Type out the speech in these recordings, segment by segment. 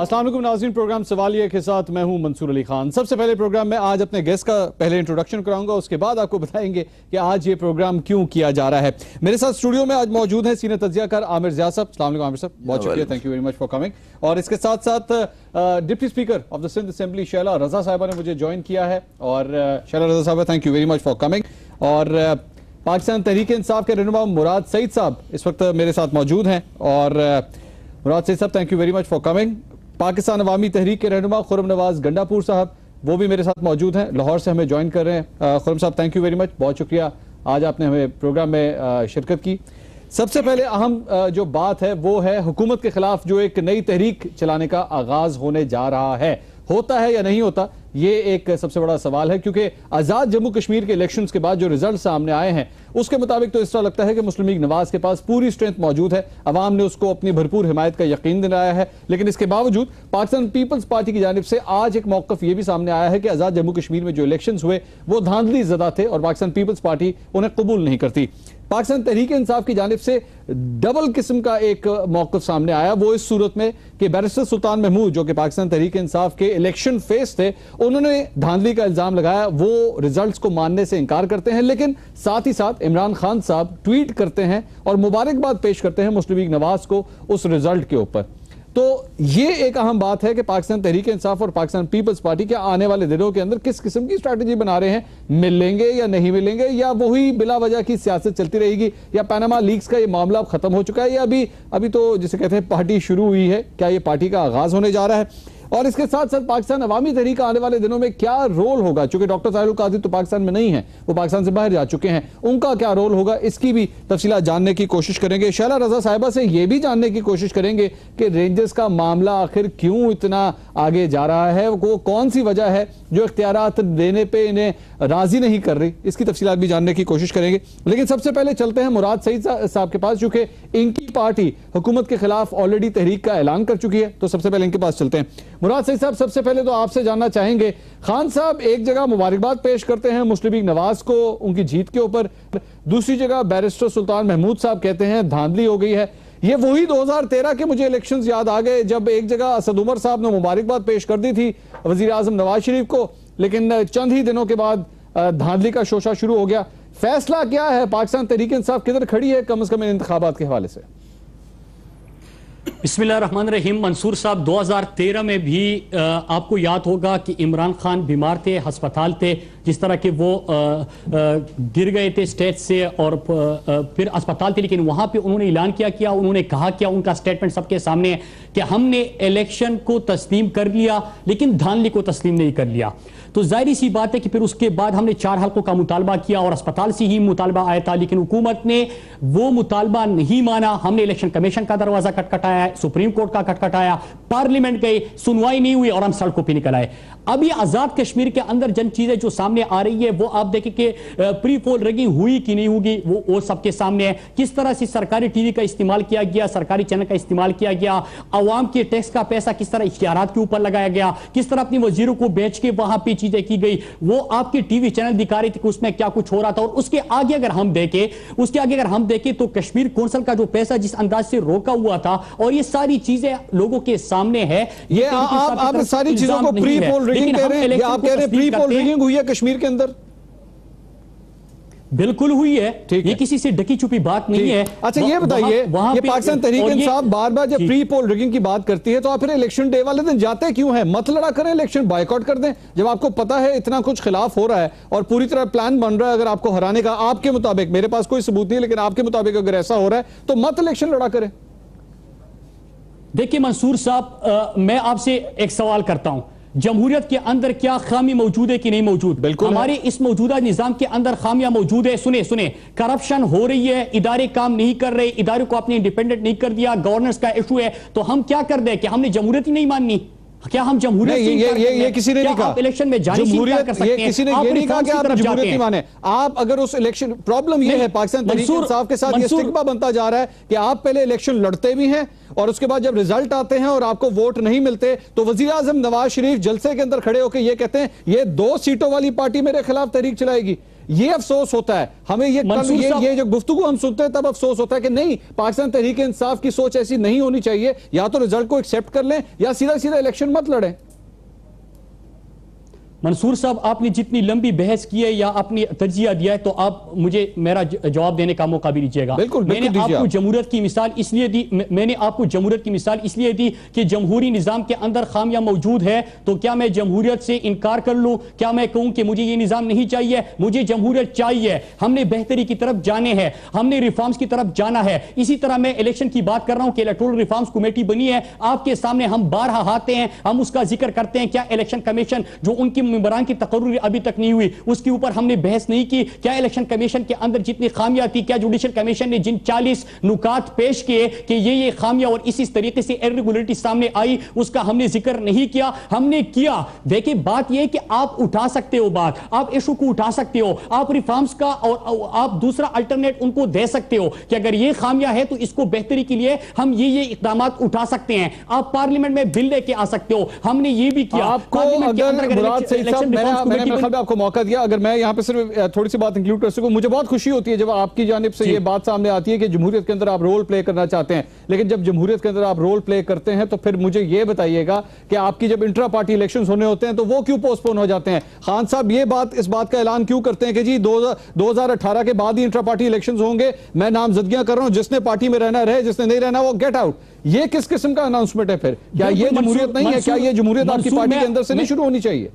السلام علیکم ناظرین، پروگرام سوالیہ کے ساتھ میں ہوں منصور علی خان۔ سب سے پہلے پروگرام میں آج اپنے گیسٹ کا پہلے انٹروڈکشن کراؤں گا، اس کے بعد آپ کو بتائیں گے کہ آج یہ پروگرام کیوں کیا جا رہا ہے۔ میرے ساتھ اسٹوڈیو میں آج موجود ہیں سینئر تجزیہ کار عامر ضیاء صاحب۔ السلام علیکم عامر صاحب، بہت شکریہ، thank you very much for coming. اور اس کے ساتھ ساتھ deputy speaker of the Sindh assembly Shehla Raza صاحبہ نے مجھے جوائن کیا ہے، اور شیلا رضا صاحبہ thank you very much for coming. اور پاکستان تحریک انصاف کے رہنما مراد سعید صاحب اس وقت میرے ساتھ موجود ہیں، اور مراد سعید صاحب thank you very much for coming. Pakistan عوامی تحریک کے رہنما خرم نواز گنڈا پور صاحب وہ بھی میرے ساتھ موجود ہیں، لاہور سے ہمیں جوائن کر رہے ہیں۔ خرم صاحب تھینک یو ویری مچ، بہت شکریہ آج آپ نے ہمیں پروگرام میں شرکت کی۔ سب سے پہلے اہم جو بات ہے وہ ہے حکومت کے خلاف جو ایک نئی تحریک چلانے کا آغاز ہونے جا رہا ہے، ہوتا ہے یا نہیں ہوتا، یہ ایک سب سے بڑا سوال ہے، کیونکہ آزاد جموں کشمیر کے الیکشنز کے بعد جو ریزلٹ سامنے آئے ہیں اس کے مطابق تو اس طرح لگتا ہے کہ مسلم لیگ نواز کے پاس پوری اسٹرینتھ موجود ہے، عوام نے اس کو اپنی بھرپور حمایت کا یقین دلایا ہے۔ لیکن اس کے باوجود پاکستان پیپلز پارٹی کی جانب سے آج ایک موقف یہ بھی سامنے آیا ہے کہ آزاد جموں کشمیر میں جو الیکشنز ہوئے وہ دھاندلی زدہ تھے اور پاکستان پیپلز پارٹی انہیں قبول نہیں کرتی۔ پاکستان تحریک انصاف کی جانب سے ڈبل قسم کا ایک موقف سامنے آیا، وہ اس صورت میں کہ بیرسٹر سلطان محمود جو کہ پاکستان تحریک انصاف کے الیکشن فیس تھے، انہوں نے دھاندلی کا الزام لگایا، وہ ریزلٹس کو ماننے سے انکار کرتے ہیں، لیکن ساتھ ہی ساتھ عمران خان صاحب ٹویٹ کرتے ہیں اور مبارکباد پیش کرتے ہیں مسلم لیگ نواز کو اس ریزلٹ کے اوپر۔ تو یہ ایک اہم بات ہے کہ پاکستان تحریک انصاف اور پاکستان پیپلز پارٹی کے آنے والے دنوں کے اندر کس قسم کی اسٹریٹجی بنا رہے ہیں، مل لیں گے یا نہیں ملیں گے، یا وہی بلا وجہ کی سیاست چلتی رہے گی، یا پاناما لیکس کا یہ معاملہ اب ختم ہو چکا ہے، یا ابھی تو جسے کہتے ہیں پارٹی شروع ہوئی ہے، کیا یہ پارٹی کا آغاز ہونے جا رہا ہے؟ اور اس کے ساتھ ساتھ پاکستان عوامی تحریک آنے والے دنوں میں کیا رول ہوگا، چونکہ ڈاکٹر طاہر القادری تو پاکستان میں نہیں ہیں، وہ پاکستان سے باہر جا چکے ہیں، ان کا کیا رول ہوگا، اس کی بھی تفصیلات جاننے کی کوشش کریں گے۔ شیلا رضا صاحبہ سے یہ بھی جاننے کی کوشش کریں گے کہ رینجرز کا معاملہ آخر کیوں اتنا آگے جا رہا ہے، وہ کون سی وجہ ہے جو اختیارات دینے پہ انہیں راضی نہیں کر رہی، اس کی تفصیلات بھی جاننے کی کوشش کریں گے۔ لیکن سب سے پہلے چلتے ہیں مراد سعید صاحب کے پاس، چونکہ ان کی پارٹی حکومت کے خلاف آلریڈی تحریک کا اعلان کر چکی ہے، تو سب سے پہلے ان کے پاس چلتے ہیں۔ مراد سعید صاحب، سب سے پہلے تو آپ سے جاننا چاہیں گے، خان صاحب ایک جگہ مبارکباد پیش کرتے ہیں مسلم لیگ نواز کو ان کی جیت کے اوپر، دوسری جگہ بیرسٹر سلطان محمود صاحب کہتے ہیں دھاندلی ہو گئی ہے۔ یہ وہی 2013 کے مجھے الیکشنز یاد آ گئے جب ایک جگہ اسد عمر صاحب نے مبارکباد پیش کر دی تھی وزیر اعظم نواز شریف کو، لیکن چند ہی دنوں کے بعد دھاندلی کا شوشہ شروع ہو گیا۔ فیصلہ کیا ہے، پاکستان تحریک انصاف کدھر کھڑی ہے کم از کم ان انتخابات کے حوالے سے؟ بسم اللہ الرحمن الرحیم۔ منصور صاحب 2013 میں بھی آپ کو یاد ہوگا کہ عمران خان بیمار تھے، ہسپتال تھے، جس طرح کہ وہ گر گئے تھے اسٹیج سے اور پھر اسپتال تھے، لیکن وہاں پہ انہوں نے اعلان کیا انہوں نے کہا ان کا سٹیٹمنٹ سب کے سامنے ہے کہ ہم نے الیکشن کو تسلیم کر لیا لیکن دھاندلی کو تسلیم نہیں کر لیا۔ تو ظاہری سی بات ہے کہ پھر اس کے بعد ہم نے 4 حلقوں کا مطالبہ کیا اور اسپتال سے ہی مطالبہ آیا تھا، لیکن حکومت نے وہ مطالبہ نہیں مانا۔ ہم نے الیکشن کمیشن کا دروازہ کھٹکھٹایا، سپریم کورٹ کا کھٹکھٹایا، پارلیمنٹ گئے، سنوائی نہیں ہوئی اور ہم سڑکوں پہ نکل آئے۔ اب یہ آزاد کشمیر کے اندر جن چیزیں جو سامنے آ رہی ہے وہ آپ دیکھیں کہ پری پول ریگنگ ہوئی کہ نہیں ہوگی، وہ سب کے سامنے ہے۔ کس طرح سے سرکاری ٹی وی کا استعمال کیا گیا، سرکاری چینل کا استعمال کیا گیا، عوام کے ٹیکس کا پیسہ کس طرح اشتہارات کے اوپر لگایا گیا، کس طرح اپنی وزیروں کو بیچ کے وہاں پہ چیزیں کی گئی، وہ آپ کے ٹی وی چینل دکھا رہے تھے کہ اس میں کیا کچھ ہو رہا تھا۔ اور اس کے آگے اگر ہم دیکھیں تو کشمیر کونسل کا جو پیسہ جس انداز سے روکا ہوا تھا، اور یہ ساری چیزیں لوگوں کے سامنے ہے۔ یہ آپ ساری چیزوں کو پری پول ریگنگ کہہ رہے ہیں، آپ کہہ رہے ہیں پری پول ریگنگ ہوئی ہے کشمیر کے اندر؟ بالکل ہوئی ہے، یہ کسی سے ڈکی چھپی بات نہیں ہے۔ اچھا یہ بتائیے، یہ پاکستان تحریک انصاف بار بار جب پری پول ریگنگ کی بات کرتی ہے تو آپ پھر الیکشن ڈے والے دن جاتے کیوں ہیں؟ مت لڑا کریں، الیکشن بائیکاٹ کر دیں جب آپ کو پتا ہے اتنا کچھ خلاف ہو رہا ہے اور پوری طرح پلان بن رہا ہے اگر آپ کو ہرانے کا، آپ کے مطابق، میرے پاس کوئی ثبوت نہیں لیکن آپ کے مطابق اگر ایسا ہو رہا ہے تو مت الیکشن لڑا کریں۔ دیکھیں منصور صاحب، میں آپ سے ایک سوال کرتا ہوں، جمہوریت کے اندر کیا خامی موجود ہے کہ نہیں موجود؟ بالکل ہمارے اس موجودہ نظام کے اندر خامیاں موجود ہے۔ سنیں کرپشن ہو رہی ہے، ادارے کام نہیں کر رہے، ادارے کو اپنے انڈیپینڈنٹ نہیں کر دیا، گورننس کا ایشو ہے، تو ہم کیا کر دیں کہ ہم نے جمہوریت ہی نہیں ماننی؟ کیا ہم جمہوریت یہ کسی نے نہیں کہا، الیکشن میں جانے سے انکار کر سکتے ہیں؟ کسی نے یہ نہیں کہا کہ آپ جمہوریت نہیں مانے۔ آپ اگر اس الیکشن، پرابلم یہ ہے پاکستان تحریک انصاف کے ساتھ یہ اسٹگما بنتا جا رہا ہے کہ آپ پہلے الیکشن لڑتے بھی ہیں اور اس کے بعد جب ریزلٹ آتے ہیں اور آپ کو ووٹ نہیں ملتے تو وزیر اعظم نواز شریف جلسے کے اندر کھڑے ہو کے یہ کہتے ہیں یہ 2 سیٹوں والی پارٹی میرے خلاف تحریک چلائے گی۔ یہ افسوس ہوتا ہے ہمیں. یہ جو گفتگو ہم سنتے ہیں تب افسوس ہوتا ہے کہ نہیں, پاکستان تحریک انصاف کی سوچ ایسی نہیں ہونی چاہیے. یا تو رزلٹ کو ایکسیپٹ کر لیں یا سیدھا سیدھا الیکشن مت لڑیں. منصور صاحب, آپ نے جتنی لمبی بحث کی ہے یا اپنی تجزیہ دیا ہے تو آپ مجھے میرا جواب دینے کا موقع بھی دیجیے گا. میں نے آپ کو جمہوریت کی مثال اس لیے دی, کہ جمہوری نظام کے اندر خامیاں موجود ہے, تو کیا میں جمہوریت سے انکار کر لوں؟ کیا میں کہوں کہ مجھے یہ نظام نہیں چاہیے؟ مجھے جمہوریت چاہیے. ہم نے بہتری کی طرف جانے ہیں, ہم نے ریفارمز کی طرف جانا ہے. اسی طرح میں الیکشن کی بات کر رہا ہوں کہ الیکٹورل ریفارمز کمیٹی بنی ہے, آپ کے سامنے ہم بارہا آتے ہیں, ہم اس کا ذکر کرتے ہیں. کیا الیکشن کمیشن جو ان کی ممبران کی تقرری ابھی تک نہیں ہوئی اس کے اوپر ہم نے بحث نہیں کی؟ کیا الیکشن کمیشن کے اندر جتنی خامیاں تھی, کیا جوڈیشل کمیشن نے جن 40 نکات پیش کیے کہ یہ خامیاں اور اسی طریقے سے ایرریگولرٹی سامنے آئی, اس کا ہم نے ذکر نہیں کیا؟ ہم نے کیا. دیکھیں بات یہ کہ آپ اٹھا سکتے ہو بات, آپ ایشو کو اٹھا سکتے ہو, آپ ریفارمز کا اور آپ دوسرا الٹرنیٹ ان کو دے سکتے ہو کہ اگر یہ خامیاں ہے تو اس کو بہتری کے لیے ہم یہ اقدامات اٹھا سکتے ہیں. آپ پارلیمنٹ میں بل لے کے آ سکتے ہو, ہم نے یہ بھی کیا. آپ کو میں نے آپ کو موقع دیا, اگر میں یہاں پہ صرف تھوڑی سی بات انکلوڈ کر سکوں, مجھے بہت خوشی ہوتی ہے جب آپ کی جانب سے یہ بات سامنے آتی ہے کہ جمہوریت کے اندر آپ رول پلے کرنا چاہتے ہیں. لیکن جب جمہوریت کے اندر آپ رول پلے کرتے ہیں تو پھر مجھے یہ بتائیے گا کہ آپ کی جب انٹرا پارٹی الیکشنز ہونے ہوتے ہیں تو وہ کیوں پوسٹ پون ہو جاتے ہیں؟ خان صاحب اس بات کا اعلان کیوں کرتے ہیں کہ جی 2018 کے بعد ہی انٹرا پارٹی الیکشنز ہوں گے, میں نامزدگیاں کر رہا ہوں, جس نے پارٹی میں رہنا رہے, جس نے نہیں رہنا وہ گیٹ آؤٹ. یہ کس قسم کا اناؤنسمنٹ ہے پھر؟ کیا یہ جمہوریت نہیں ہے؟ کیا یہ جمہوریت آپ کی پارٹی کے اندر سے نہیں شروع ہونی چاہیے؟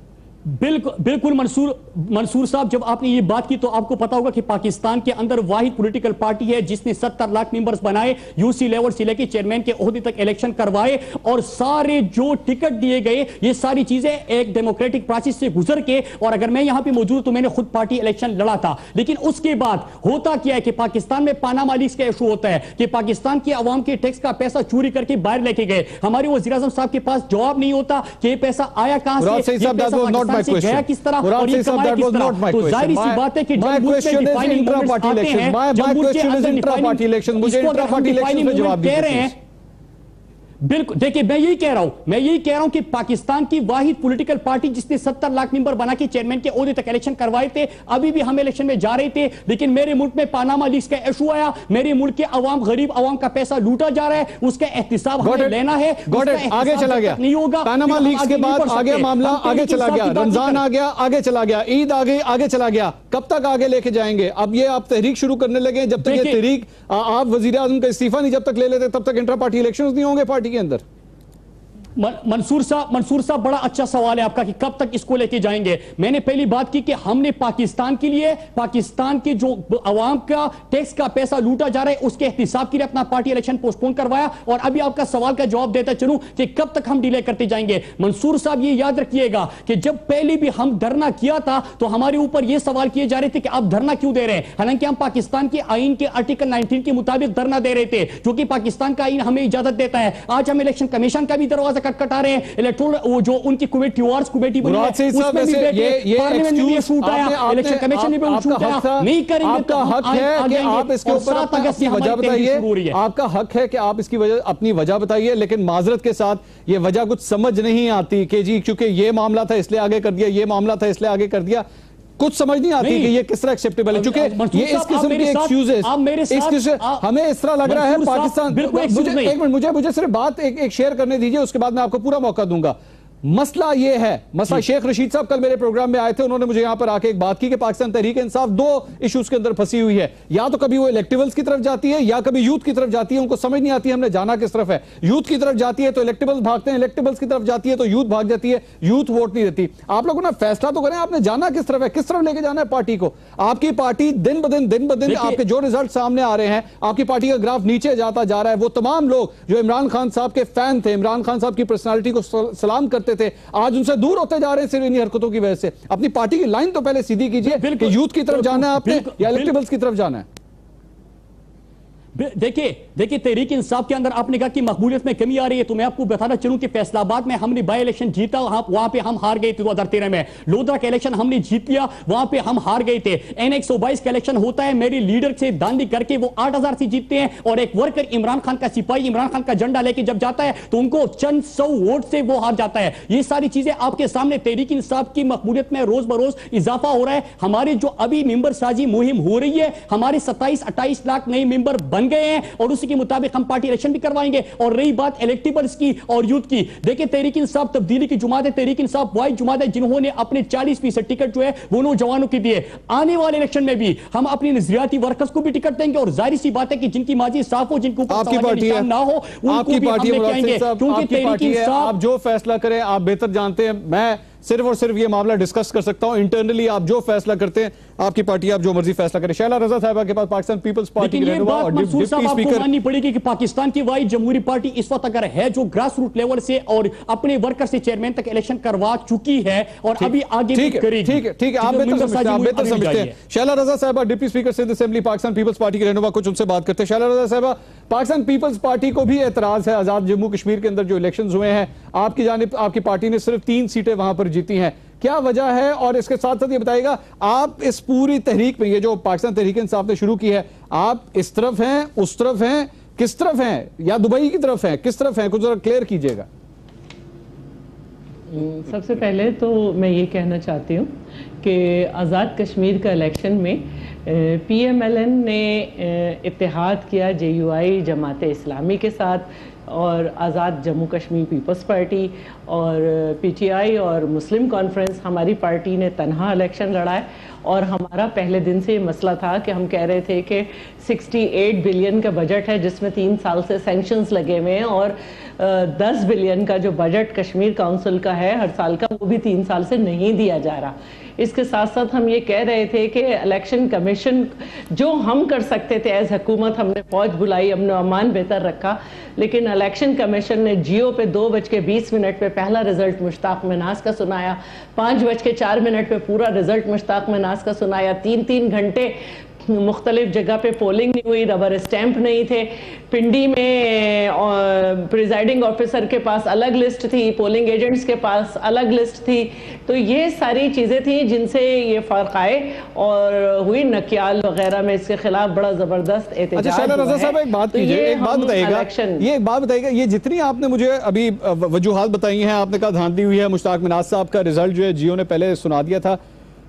بالکل منصور صاحب, جب آپ نے یہ بات کی تو آپ کو پتا ہوگا کہ پاکستان کے اندر واحد پولیٹیکل پارٹی ہے جس نے 70 لاکھ ممبرز بنائے, یو سی لیول سے لے کے چیئرمین کے عہدے تک الیکشن کروائے, اور سارے جو ٹکٹ دیے گئے یہ ساری چیزیں ایک ڈیموکریٹک پروسیس سے گزر کے, اور اگر میں یہاں پہ موجود تو میں نے خود پارٹی الیکشن لڑا تھا. لیکن اس کے بعد ہوتا کیا ہے کہ پاکستان میں پاناما لیکس کا ایشو ہوتا ہے کہ پاکستان کی عوام کے ٹیکس کا پیسہ چوری کر کے باہر لے کے گئے. ہمارے وزیر اعظم صاحب کے پاس جواب نہیں ہوتا کہ یہ پیسہ آیا کہاں سے, یہ پیسہ گیا کس طرح اور یہ کمایا کس طرح. تو ظاہری سی بات ہے کہ جب ملک میں ڈیفائننگ مومنٹس آتے ہیں, جب ملک کے اندر ڈیفائننگ مومنٹ کہہ رہے ہیں, بالکل دیکھیں میں یہی کہہ رہا ہوں کہ پاکستان کی واحد پولیٹیکل پارٹی جس نے 70 لاکھ ممبر بنا کے چیئرمین کے عہدے تک الیکشن کروائے تھے, ابھی بھی ہم الیکشن میں جا رہے تھے, لیکن میرے ملک میں پاناما لیکس کا ایشو آیا, میرے ملک کے عوام غریب عوام کا پیسہ لوٹا جا رہا ہے, اس کا احتساب ہمیں لینا ہے. آگے چلا گیا نہیں ہوگا, پاناما لیکس کے بعد آگے معاملہ آگے چلا گیا, رمضان آ گیا, آگے چلا گیا, عید آ گئی, آگے چلا گیا. کب تک آگے لے کے جائیں گے؟ اب یہ آپ تحریک شروع کرنے لگے, جب تک یہ تحریک آپ وزیر اعظم کا استعفیٰ نہیں جب تک لے لیتے تب تک انٹرا پارٹی الیکشنز نہیں ہوں گے پارٹی کے اندر. منصور صاحب بڑا اچھا سوال ہے آپ کا کہ کب تک اس کو لے کے جائیں گے. میں نے پہلی بات کی کہ ہم نے پاکستان کے لیے, پاکستان کے جو عوام کا ٹیکس کا پیسہ لوٹا جا رہا ہے اس کے احتساب کے لیے اپنا پارٹی الیکشن پوسٹ پون کروایا, اور ابھی آپ کا سوال کا جواب دیتا چلوں کہ کب تک ہم ڈیلے کرتے جائیں گے. منصور صاحب یہ یاد رکھیے گا کہ جب پہلے بھی ہم دھرنا کیا تھا تو ہمارے اوپر یہ سوال کیے جا رہے تھے کہ آپ دھرنا کیوں دے رہے ہیں, حالانکہ ہم پاکستان کے آئین کے آرٹیکل 19 کے مطابق دھرنا دے رہے تھے, جو کہ پاکستان کا آئین ہمیں اجازت دیتا ہے. آج ہم الیکشن کمیشن کا بھی دروازہ کھٹکھٹا رہے ہیں, وہ جو ان کی کمیٹی وارز کمیٹی بنی ہے اس میں بھی بیٹھے, پارلیمنٹ میں بھی شوٹ آیا, الیکشن کمیشن میں بھی شوٹ آیا. نہیں کریں گے تو آپ کا حق ہے کہ آپ اس کے اوپر اپنی وجہ بتائیے, آپ کا حق ہے کہ آپ اس کی اپنی وجہ بتائیے, لیکن معذرت کے ساتھ یہ وجہ کچھ سمجھ نہیں آتی کہ جی کیونکہ یہ معاملہ تھا اس لیے آگے کر دیا, یہ معاملہ تھا اس لیے آگے کر دیا. کچھ سمجھ نہیں آتی کہ یہ کس طرح ایکسیپٹیبل ہے, چونکہ یہ اس قسم کے ایکسکیوزز ہمیں اس طرح لگ رہا ہے پاکستان. مجھے صرف بات ایک شیئر کرنے دیجئے, اس کے بعد میں آپ کو پورا موقع دوں گا. مسئلہ یہ ہے, مسئلہ شیخ رشید صاحب کل میرے پروگرام میں آئے تھے, انہوں نے مجھے یہاں پر آ کے ایک بات کی کہ پاکستان تحریک انصاف دو ایشوز کے اندر پھنسی ہوئی ہے, یا تو کبھی وہ الیکٹیبلز کی طرف جاتی ہے یا کبھی یوتھ کی طرف جاتی ہے. ان کو سمجھ نہیں آتی ہم نے جانا کس طرف ہے. یوتھ کی طرف جاتی ہے تو الیکٹیبلز بھاگتے ہیں, الیکٹیبلز کی طرف جاتی ہے تو یوتھ بھاگ جاتی ہے, یوتھ ووٹ نہیں دیتی. آپ لوگوں نے فیصلہ تو کریں, آپ نے جانا کس طرف ہے, کس طرف لے کے جانا ہے پارٹی کو. آپ کی پارٹی دن بدن آپ کے جو رزلٹ سامنے آ رہے ہیں, آپ کی پارٹی کا گراف نیچے جاتا جا رہا ہے. وہ تمام لوگ جو عمران خان صاحب کے فین تھے, عمران خان صاحب کی پرسنالٹی کو سلام کرتے تھے, آج ان سے دور ہوتے جا رہے ہیں صرف انہی حرکتوں کی وجہ سے. اپنی پارٹی کی لائن تو پہلے سیدھی کیجئے کہ یوتھ کی طرف جانا ہے آپ نے یا الیکٹیبلز کی طرف جانا ہے. देखिए तहरीक इंसाफ के अंदर आपने कहा कि मकबूलियत में कमी आ रही है, तो मैं आपको बताना चाहूं कि फैसलाबाद में हमने बाई इलेक्शन जीता, वहां पे हम हार गए थे 2013 में। लोधरा का इलेक्शन हमने जीत लिया, वहां पे हम हार गए थे। N122 का इलेक्शन होता है, मेरी लीडर से दांडी करके वो 8000 से जीतते हैं, और एक वर्कर इमरान खान का सिपाही इमरान खान का झंडा लेके जब जाता है तो उनको चंद 100 वोट से वो हार जाता है। ये सारी चीजें आपके सामने। तहरीक इंसाफ की मकबूलियत में रोज बरोज इजाफा हो रहा है। हमारी जो अभी मेंबर साजी मुहिम हो रही है, हमारे 27-28 लाख नए मेंबर बन गए हैं, और उसी के मुताबिक हम पार्टी इलेक्शन भी करवाएंगे। और रही बात इलेक्टिबल्स की और यूथ की, देखिए तहरीक इंसाफ तब्दीली की जुमात है, तहरीक इंसाफ वाइड जुमात है जिन्होंने अपने 40% टिकट जो है वो नौजवानों की दिए। आने वाले इलेक्शन में भी हम अपनी नजरियाती वर्कर्स को भी टिकट देंगे, और जाहिर सी बात है कि जिनकी माजी साफ हो, जिनके ऊपर सवाल निशान ना हो, उनको भी हम लेके आएंगे, क्योंकि तहरीक इंसाफ। आप जो फैसला करें आप बेहतर जानते हैं। मैं सिर्फ और सिर्फ ये मामला डिस्कस कर सकता हूं इंटरनली। आप जो फैसला करते हैं, आपकी पार्टी, आप जो मर्जी फैसला करें। शैला रजा साहिबा के पास पाकिस्तान पीपल्स पार्टी की और मंसूर साहब आपको माननी पड़ेगी कि पाकिस्तान की वाहिद जमहूरी पार्टी इस वक्त अगर है जो ग्रास रूट लेवल से और अपने वर्कर से चेयरमैन तक इलेक्शन करवा चुकी है, और अभी आगे भी करेगी। ठीक है, आप बेहतर समझते हैं। शैला रजा साहिबा, deputy speaker Sindh Assembly Pakistan Peoples Party के रहनुमा, कुछ उनसे बात करते हैं। शैला रजा साहिबा, पाकिस्तान पीपल्स पार्टी को भी एतराज है आजाद जम्मू कश्मीर के अंदर जो इलेक्शंस हुए हैं, आपकी जानिब आपकी पार्टी ने सिर्फ 3 सीटें वहां पर जीती हैं, क्या वजह है? और इसके साथ साथ ये बताइएगा, आप इस पूरी तहरीक में, ये जो पाकिस्तान तहरीक इंसाफ ने शुरू की है, आप इस तरफ हैं, उस तरफ हैं, किस तरफ हैं, या दुबई की तरफ हैं, किस तरफ हैं? कुछ जरा क्लियर कीजिएगा। सबसे पहले तो मैं ये कहना चाहती हूँ कि आज़ाद कश्मीर का इलेक्शन में PMLN ने इत्तेहाद किया JUI जमात इस्लामी के साथ, और आज़ाद जम्मू कश्मीर पीपल्स पार्टी और PTI और मुस्लिम कॉन्फ्रेंस, हमारी पार्टी ने तनहा इलेक्शन लड़ा है। और हमारा पहले दिन से ये मसला था कि हम कह रहे थे कि 68 बिलियन का बजट है जिसमें 3 साल से सैंक्शंस लगे हुए हैं, और 10 बिलियन का जो बजट कश्मीर काउंसिल का है हर साल का, वो भी 3 साल से नहीं दिया जा रहा। इसके साथ साथ हम ये कह रहे थे कि इलेक्शन कमीशन जो हम कर सकते थे एज हुकूमत, हमने फौज बुलाई, हमने अमान बेहतर रखा, लेकिन इलेक्शन कमीशन ने जियो पे 2:20 पे पहला रिजल्ट मुश्ताक मनास का सुनाया, 5:04 पे पूरा रिजल्ट मुश्ताक मनास का सुनाया, 3-3 घंटे मुख्तलिफ जगह पे पोलिंग नहीं हुई, रबर स्टैंप नहीं थे। पिंडी में प्रिजाइडिंग ऑफिसर के पास अलग लिस्ट थी, पोलिंग एजेंट्स के पास अलग लिस्ट थी। तो ये सारी चीज़ें थी जिनसे ये फ़र्क आए और हुई नकियाल वगैरह में इसके खिलाफ बड़ा ज़बरदस्त एहतजाज। अच्छा शैला रज़ा साहब, एक बात कीजिए, एक बात बताइएगा, ये जितनी आपने मुझे अभी वजूहात बताई हैं, आपने कहा धांधली हुई है, मुश्ताक मनास साहब का रिजल्ट जो है जियो ने पहले सुना दिया था,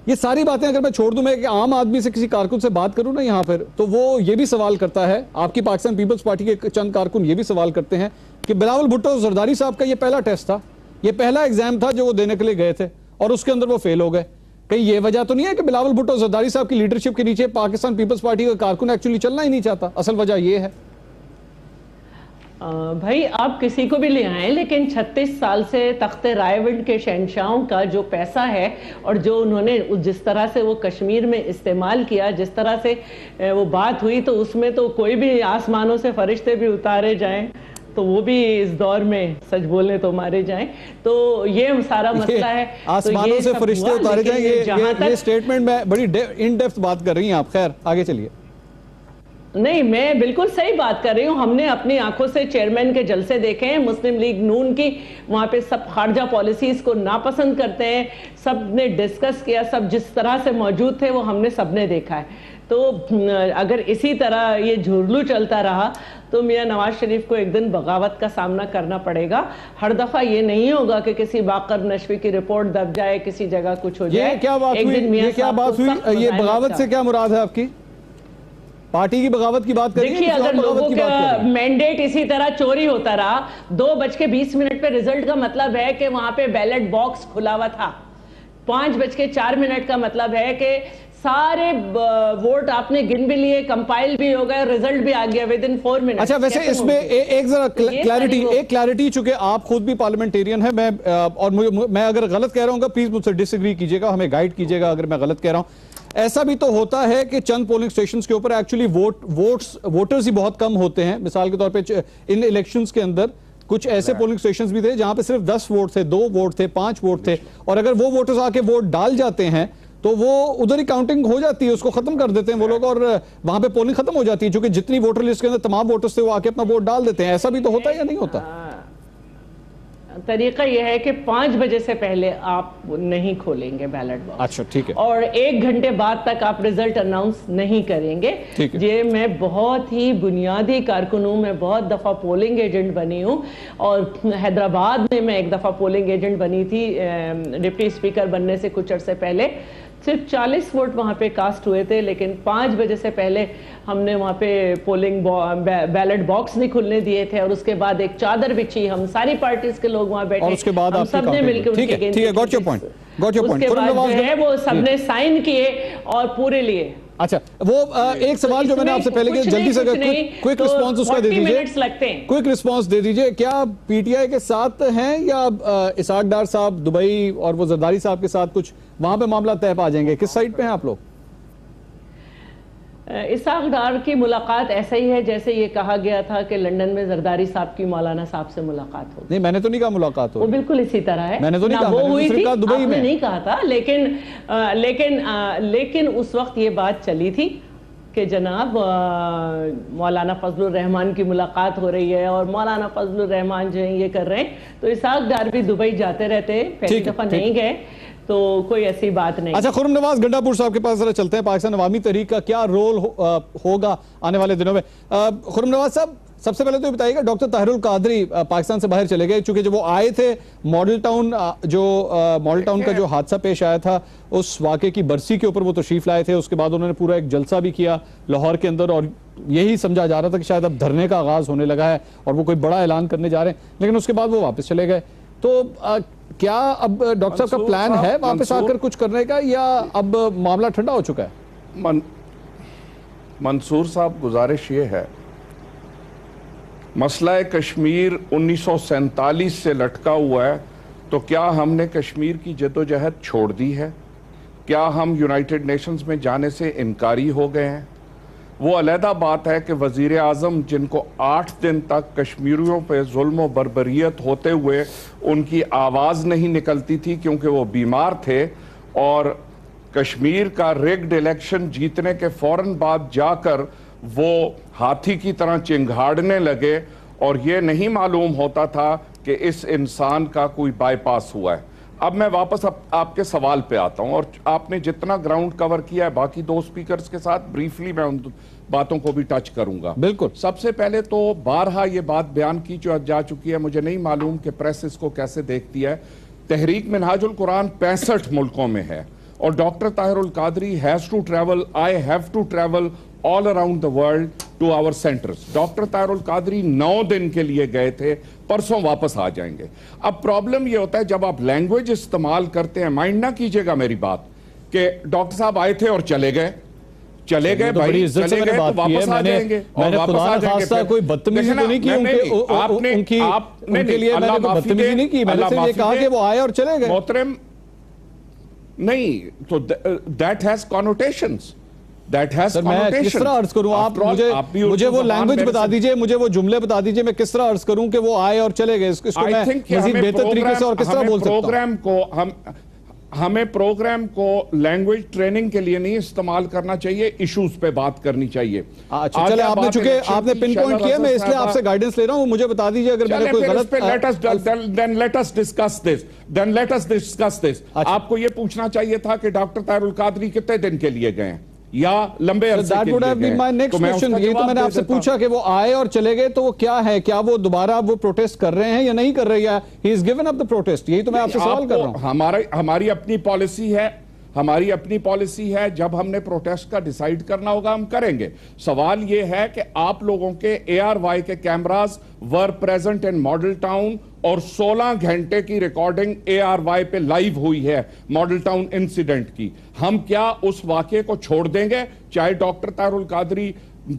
ये सारी बातें अगर मैं छोड़ दूं, मैं कि आम आदमी से किसी कारकुन से बात करूं ना यहाँ पर, तो वो ये भी सवाल करता है, आपकी पाकिस्तान पीपल्स पार्टी के चंद कारकुन ये भी सवाल करते हैं कि बिलावल भुट्टो जरदारी साहब का ये पहला टेस्ट था, ये पहला एग्जाम था जो वो देने के लिए गए थे और उसके अंदर वो फेल हो गए। कहीं ये वजह तो नहीं है कि बिलावल भुट्टो जरदारी साहब की लीडरशिप के नीचे पाकिस्तान पीपल्स पार्टी का कारकुन एक्चुअली चलना ही नहीं चाहता? असल वजह ये है भाई, आप किसी को भी ले आए, लेकिन 36 साल से तख्ते रायविंड के शहंशाहों का जो पैसा है और जो उन्होंने जिस तरह से वो कश्मीर में इस्तेमाल किया, जिस तरह से वो बात हुई, तो उसमें तो कोई भी आसमानों से फरिश्ते भी उतारे जाएं तो वो भी इस दौर में सच बोले तो मारे जाएं। तो ये सारा मसला है, आसमानों तो से फरिश्ते उतारे जाएं, ये स्टेटमेंट में बड़ी इन डेप्थ बात कर रही हैं आप। खैर आगे चलिए। नहीं, मैं बिल्कुल सही बात कर रही हूँ। हमने अपनी आंखों से चेयरमैन के जलसे देखे हैं, मुस्लिम लीग नून की, वहाँ पे सब खारजा पॉलिसीज को नापसंद करते हैं, सब ने डिस्कस किया, सब जिस तरह से मौजूद थे वो हमने सबने देखा है। तो अगर इसी तरह ये झुरलू चलता रहा तो मियां नवाज शरीफ को एक दिन बगावत का सामना करना पड़ेगा। हर दफा ये नहीं होगा कि किसी बाकर नशवी की रिपोर्ट दब जाए, किसी जगह कुछ हो जाए। ये क्या बात हुई? ये बगावत से क्या मुराद है आपकी? पार्टी की बगावत की बात करें? देखिए, अगर लोगों का मैंडेट इसी तरह चोरी होता रहा, 2:20 पे रिजल्ट का मतलब है कि वहां पे बैलेट बॉक्स खुला हुआ था, 5:04 का मतलब है कि सारे वोट आपने गिन भी लिए, कंपाइल भी हो गए, रिजल्ट भी आ गया विद इन 4 मिनट। अच्छा, वैसे इसमें एक जरा क्लैरिटी, चूंकि आप खुद भी पार्लियामेंटेरियन है, मैं अगर गलत कह रहा हूँ प्लीज मुझसे डिसएग्री कीजिएगा, हमें गाइड कीजिएगा अगर मैं गलत कह रहा हूँ। ऐसा भी तो होता है कि चंद पोलिंग स्टेशंस के ऊपर एक्चुअली वोटर्स ही बहुत कम होते हैं। मिसाल के तौर पे इन इलेक्शंस के अंदर कुछ ऐसे पोलिंग स्टेशंस भी थे जहां पे सिर्फ 10 वोट थे, 2 वोट थे, 5 वोट थे, और अगर वो वोटर्स आके वोट डाल जाते हैं تو وہ ادھر ہی کاؤنٹنگ ہو جاتی ہے, اس کو ختم کر دیتے ہیں وہ لوگ, اور وہاں پہ پولنگ ختم ہو جاتی ہے, چونکہ جتنی ووٹر لسٹ کے اندر تمام ووٹرز تھے وہ آ کے اپنا ووٹ ڈال دیتے ہیں. ایسا بھی تو ہوتا ہے یا نہیں ہوتا؟ طریقہ یہ ہے کہ 5 بجے سے پہلے آپ نہیں کھولیں گے بیلٹ باکس. اچھا ٹھیک ہے. اور 1 گھنٹے بعد تک آپ رزلٹ اناؤنس نہیں کریں گے. یہ میں بہت ہی بنیادی کارکن ہوں, میں بہت دفعہ پولنگ ایجنٹ بنی ہوں, اور حیدرآباد میں 1 دفعہ پولنگ ایجنٹ بنی تھی ڈپٹی اسپیکر بننے سے کچھ عرصے پہلے. صرف 40 ووٹ وہاں پہ کاسٹ ہوئے تھے, لیکن 5 بجے سے پہلے ہم نے وہاں پہ پولنگ بیلٹ باکس نہیں کھلنے دیے تھے, اور اس کے بعد ایک چادر بچھی, ہم ساری پارٹیز کے لوگ وہاں بیٹھے, اور اس کے بعد ہم سب نے مل کے ٹھیک ہے, گوٹ یور پوائنٹ. اس کے بعد جو ہے وہ سب نے سائن کیے اور پورے لیے. اچھا, وہ ایک سوال جو میں نے آپ سے پہلے کہ جلدی سے کوئک رسپانس اس کا دے دیجئے, کوئک رسپانس دے دیجئے, کیا پی ٹی آئی کے ساتھ ہیں یا اسحاق ڈار صاحب دبئی اور وہ زرداری صاحب کے ساتھ کچھ وہاں پہ معاملہ طے پا جائیں گے؟ کس سائڈ پہ ہیں آپ لوگ؟ اسحاق ڈار کی ملاقات ایسا ہی ہے جیسے یہ کہا گیا تھا کہ لنڈن میں زرداری صاحب کی مولانا صاحب سے ملاقات ہوگی. نہیں, میں نے تو نہیں کہا ملاقات ہو, وہ بالکل اسی طرح ہے. میں نے تو نہیں کہا, وہ ہوئی تھی, دبئی میں نہیں کہا تھا, لیکن اس وقت یہ بات چلی تھی کہ جناب مولانا فضل الرحمان کی ملاقات ہو رہی ہے, اور مولانا فضل الرحمان جو ہیں یہ کر رہے ہیں. تو اسحاق ڈار بھی دبئی جاتے رہتے, پہلی دفعہ نہیں گئے, تو کوئی ایسی بات نہیں. اچھا, خرم نواز گنڈا پور صاحب کے پاس ذرا چلتے ہیں. پاکستان عوامی تحریک کا کیا رول ہوگا آنے والے دنوں میں؟ خرم نواز صاحب, سب سے پہلے تو یہ بتائیے گا, ڈاکٹر طاہر القادری پاکستان سے باہر چلے گئے, چونکہ جب وہ آئے تھے ماڈل ٹاؤن کا جو حادثہ پیش آیا تھا اس واقعے کی برسی کے اوپر وہ تشریف لائے تھے. اس کے بعد انہوں نے پورا ایک جلسہ بھی کیا لاہور کے اندر, اور یہی سمجھا جا رہا تھا کہ شاید اب دھرنے کا آغاز ہونے لگا ہے اور وہ کوئی بڑا اعلان کرنے جا رہے ہیں, لیکن اس کے بعد وہ واپس چلے گئے. تو کیا اب ڈاکٹر صاحب کا پلان ہے واپس آ کر کچھ کرنے کا, یا اب معاملہ ٹھنڈا ہو چکا ہے؟ منصور صاحب, گزارش یہ ہے, مسئلہ کشمیر 1947 سے لٹکا ہوا ہے, تو کیا ہم نے کشمیر کی جدوجہد چھوڑ دی ہے؟ کیا ہم یونائٹڈ نیشنز میں جانے سے انکاری ہو گئے ہیں؟ وہ علیحدہ بات ہے کہ وزیر اعظم جن کو 8 دن تک کشمیریوں پہ ظلم و بربریت ہوتے ہوئے ان کی آواز نہیں نکلتی تھی کیونکہ وہ بیمار تھے, اور کشمیر کا ریگڈ الیکشن جیتنے کے فوراً بعد جا کر وہ ہاتھی کی طرح چنگھاڑنے لگے, اور یہ نہیں معلوم ہوتا تھا کہ اس انسان کا کوئی بائی پاس ہوا ہے. اب میں واپس آپ کے سوال پہ آتا ہوں, اور آپ نے جتنا گراؤنڈ کور کیا ہے باقی 2 سپیکرز کے ساتھ بریفلی میں ان باتوں کو بھی ٹچ کروں گا. بالکل. سب سے پہلے تو بارہا یہ بات بیان کی جا چکی ہے, مجھے نہیں معلوم کہ پریس اس کو کیسے دیکھتی ہے. تحریک منہاج القرآن 65 ملکوں میں ہے, اور doctor Tahir ul-Qadri has to travel, I have to travel all around the world to our centers. Doctor Tahir ul-Qadri 9 دن کے لیے گئے تھے, پرسوں واپس آ جائیں گے. اب پرابلم یہ ہوتا ہے جب آپ لینگویج استعمال کرتے ہیں, مائنڈ نہ کیجئے گا میری بات, کہ ڈاکٹر صاحب آئے تھے اور چلے گئے بھائی, چلے گئے تو واپس آ جائیں گے, اور واپس آ جائیں گے. کوئی بدتمیزی تو نہیں کی ان کے لیے, میں نے بدتمیزی نہیں کی, میں نے صرف یہ کہا کہ وہ آئے اور چلے گئے. محترم نہیں, تو that has connotations. سر میں کس طرح عرض کروں, آپ مجھے وہ لینگویج بتا دیجئے, مجھے وہ جملے بتا دیجئے, میں کس طرح عرض کروں کہ وہ آئے اور چلے گئے, اس کو میں مزید بہتر طریقے سے اور کس طرح بول سکتا ہوں. ہمیں پروگرام کو لینگویج ٹریننگ کے لیے نہیں استعمال کرنا چاہیے, ایشوز پہ بات کرنی چاہیے. اچھا چلے, آپ نے چونکہ آپ نے پن پوائنٹ کیا, میں اس لیے آپ سے گائیڈنس لے رہا ہوں, مجھے بتا دیجئے اگر میں نے کوئی غلط. then let us discuss this. آپ کو یہ پوچھنا چاہیے تھا کہ ڈاکٹر طاہر القادری کتنے دن کے لیے گئے ہیں یا لمبے عرصے کے لیے گئے. یہ تو میں نے آپ سے پوچھا کہ وہ آئے اور چلے گئے, تو وہ کیا ہے, کیا وہ دوبارہ وہ پروٹیسٹ کر رہے ہیں یا نہیں کر رہے, یا he is given up the protest, یہی تو میں آپ سے سوال کر رہا ہوں. ہماری اپنی پالیسی ہے, جب ہم نے پروٹیسٹ کا ڈیسائیڈ کرنا ہوگا ہم کریں گے. سوال یہ ہے کہ آپ لوگوں کے ARY کے cameras were present in model town, اور 16 گھنٹے کی ریکارڈنگ ARY پہ لائیو ہوئی ہے ماڈل ٹاؤن انسیڈنٹ کی. ہم کیا اس واقعے کو چھوڑ دیں گے چاہے ڈاکٹر طاہر القادری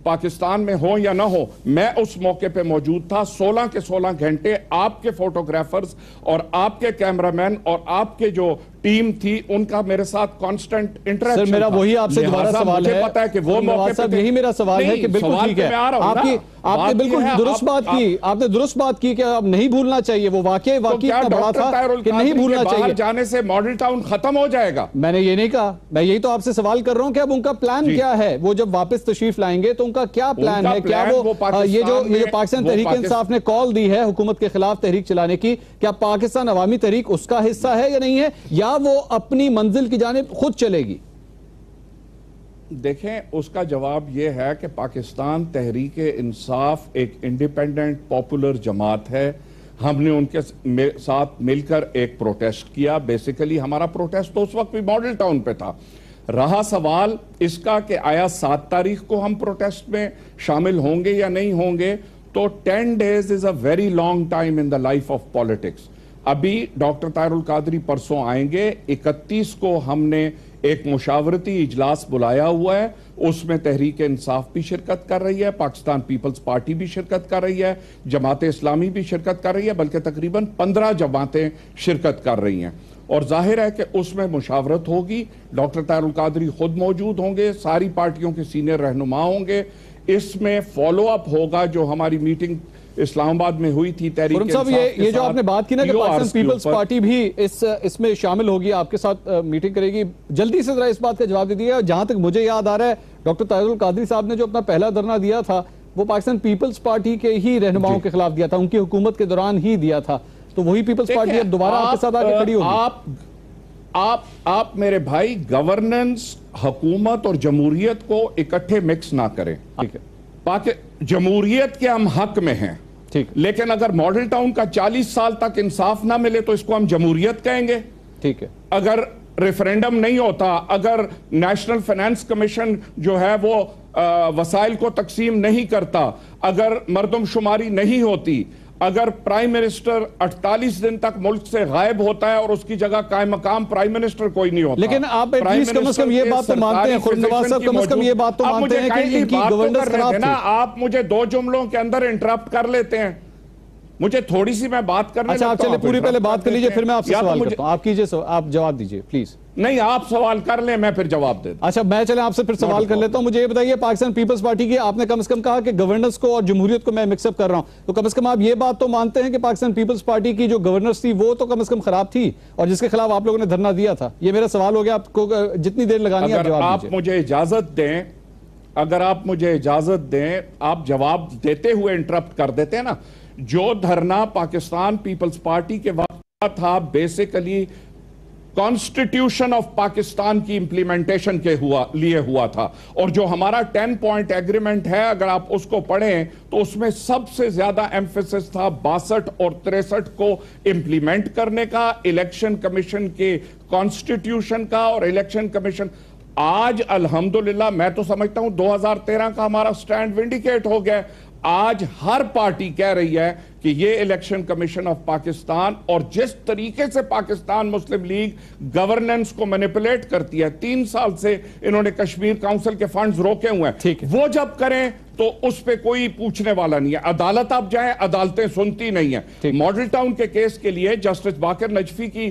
پاکستان میں ہو یا نہ ہو؟ میں اس موقع پہ موجود تھا, 16 کے 16 گھنٹے آپ کے فوٹوگرافرز اور آپ کے کیمرامین اور آپ کے جو टीम थी, उनका मेरे साथ कांस्टेंट इंटरेक्शन। सर मेरा वही आपसे दोबारा सवाल है, पता है कि वो मौके पे यही मेरा सवाल है कि बिल्कुल ठीक है, आपने बिल्कुल दुरुस्त बात की, आपने दुरुस्त बात की कि अब नहीं भूलना चाहिए, वो वाकई इतना बड़ा था कि नहीं भूलना चाहिए। जाने से मॉडल टाउन खत्म हो जाएगा? मैंने ये नहीं कहा, मैं यही तो आपसे सवाल कर रहा हूं कि अब उनका प्लान क्या है, वो जब वापस तशरीफ लाएंगे तो उनका क्या प्लान है? क्या वो ये जो पाकिस्तान तहरीक इंसाफ ने कॉल दी है हुकूमत के खिलाफ तहरीक चलाने की, क्या पाकिस्तान अवामी तहरीक उसका हिस्सा है या नहीं है, या वो अपनी मंजिल की जानिब खुद चलेगी? देखें, उसका जवाब यह है कि पाकिस्तान तहरीक इंसाफ एक इंडिपेंडेंट पॉपुलर जमात है। हमने उनके साथ मिलकर एक प्रोटेस्ट किया। बेसिकली हमारा प्रोटेस्ट तो उस वक्त भी मॉडल टाउन पे था। रहा सवाल इसका कि आया 7 तारीख को हम प्रोटेस्ट में शामिल होंगे या नहीं होंगे, तो 10 days is a very long time in the life of politics. अभी डॉक्टर ताहिरुल कादरी परसों आएंगे, 31 को हमने एक मुशावरती इजलास बुलाया हुआ है, उसमें तहरीक इंसाफ भी शिरकत कर रही है, पाकिस्तान पीपल्स पार्टी भी शिरकत कर रही है, जमात इस्लामी भी शिरकत कर रही है, बल्कि तकरीबन 15 जमातें शिरकत कर रही हैं। और जाहिर है कि उसमें मुशावरत होगी, डॉक्टर ताहिरुल कादरी खुद मौजूद होंगे, सारी पार्टियों के सीनियर रहनुमा होंगे। इसमें फॉलो अप होगा जो हमारी मीटिंग इस्लामाबाद में हुई थी तहरीक साहब, ये जो आपने बात की ना कि पाकिस्तान पीपल्स पार्टी भी इसमें शामिल होगी, आपके साथ मीटिंग करेगी, जल्दी से जरा इस बात का जवाब दे दिया। जहां तक मुझे याद आ रहा है, डॉक्टर ताहिरुल कादरी साहब ने जो अपना पहला धरना दिया था वो पाकिस्तान पीपल्स पार्टी के ही रहनुमाओं के खिलाफ दिया था, उनकी हुकूमत के दौरान ही दिया था, तो वही पीपल्स पार्टी अब दोबारा आपके साथ आके खड़ी होगी। आप मेरे भाई गवर्नेंस, हुकूमत और जमहूरियत को इकट्ठे मिक्स ना करें। ठीक है, जमहूरियत के हम हक में हैं, ठीक, लेकिन अगर मॉडल टाउन का 40 साल तक इंसाफ ना मिले तो इसको हम जमहूरियत कहेंगे? ठीक है। अगर रेफरेंडम नहीं होता, अगर नेशनल फाइनेंस कमीशन जो है वो वसाइल को तकसीम नहीं करता, अगर मर्दमशुमारी नहीं होती, अगर प्राइम मिनिस्टर 48 दिन तक मुल्क से गायब होता है और उसकी जगह कायम मकाम प्राइम मिनिस्टर कोई नहीं होता, लेकिन आप एटलीस्ट कम से कम ये बात तो मानते हैं, खुर्रम नवाज साहब कम से कम ये बात तो मानते हैं कि इनकी गवर्नेंस खराब थी। आप मुझे 2 जुमलों के अंदर इंटरप्ट कर लेते हैं, मुझे थोड़ी सी मैं बात करने अच्छा, आप चलिए पूरी पहले बात कर लीजिए, फिर मैं आपसे सवाल करता हूं। आप कीजिए, आप जवाब दीजिए प्लीज। नहीं, आप सवाल कर लें, मैं फिर जवाब दे दूं। अच्छा, मैं चले आपसे फिर सवाल कर लेता हूं। मुझे ये बताइए, पाकिस्तान पीपल्स पार्टी की आपने कम से कम कहा कि गवर्नेंस को और जमहूरियत को मैं मिक्सअप कर रहा हूं, तो कम से कम आप ये बात तो मानते हैं कि पाकिस्तान पीपल्स पार्टी की जो गवर्नेंस थी वो तो कम से कम खराब थी, और जिसके खिलाफ आप लोगों ने धरना दिया था? ये मेरा सवाल हो गया, आपको जितनी देर लगानी है आप जवाब दीजिए। मुझे इजाजत दें, अगर आप मुझे इजाजत दें, आप जवाब देते हुए इंटरप्ट कर देते हैं ना। जो धरना पाकिस्तान पीपल्स पार्टी के वक्त था, बेसिकली कॉन्स्टिट्यूशन ऑफ पाकिस्तान की इंप्लीमेंटेशन के लिए हुआ था, और जो हमारा 10 पॉइंट एग्रीमेंट है, अगर आप उसको पढ़ें तो उसमें सबसे ज्यादा एम्फेसिस था 62 और 63 को इंप्लीमेंट करने का, इलेक्शन कमीशन के कॉन्स्टिट्यूशन का। और इलेक्शन कमीशन आज अल्हम्दुलिल्लाह मैं तो समझता हूं 2013 का हमारा स्टैंड विंडिकेट हो गया। आज हर पार्टी कह रही है कि ये इलेक्शन कमीशन ऑफ पाकिस्तान, और जिस तरीके से पाकिस्तान मुस्लिम लीग गवर्नेंस को मैनिपुलेट करती है, 3 साल से इन्होंने कश्मीर काउंसिल के फंड्स रोके हुए हैं, वो जब करें तो उस पे कोई पूछने वाला नहीं है। अदालत आप जाएं, अदालतें सुनती नहीं है। मॉडल टाउन के केस के लिए जस्टिस बाकर नजफी की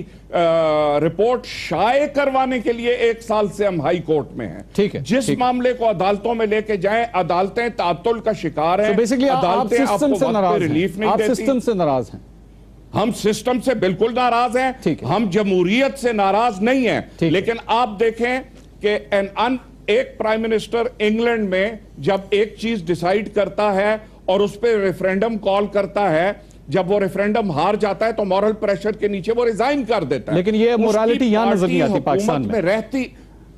रिपोर्ट शाये करवाने के लिए 1 साल से हम हाई कोर्ट में हैं। ठीक है, जिस मामले को अदालतों में लेके जाएं, अदालतें तातुल का शिकार हैं। बेसिकली अदालतें आपको रिलीफ नहीं देती। सिस्टम से नाराज हैं? हम सिस्टम से बिल्कुल नाराज हैं, हम जमहूरियत से नाराज नहीं हैं। लेकिन आप देखें कि एक प्राइम मिनिस्टर इंग्लैंड में जब एक चीज डिसाइड करता है और उस पर रेफरेंडम कॉल करता है, जब वो रेफरेंडम हार जाता है तो मॉरल प्रेशर के नीचे वो रिजाइन कर देता है। लेकिन ये मोरालिटी यहां नजर नहीं आती पाकिस्तान में रहती।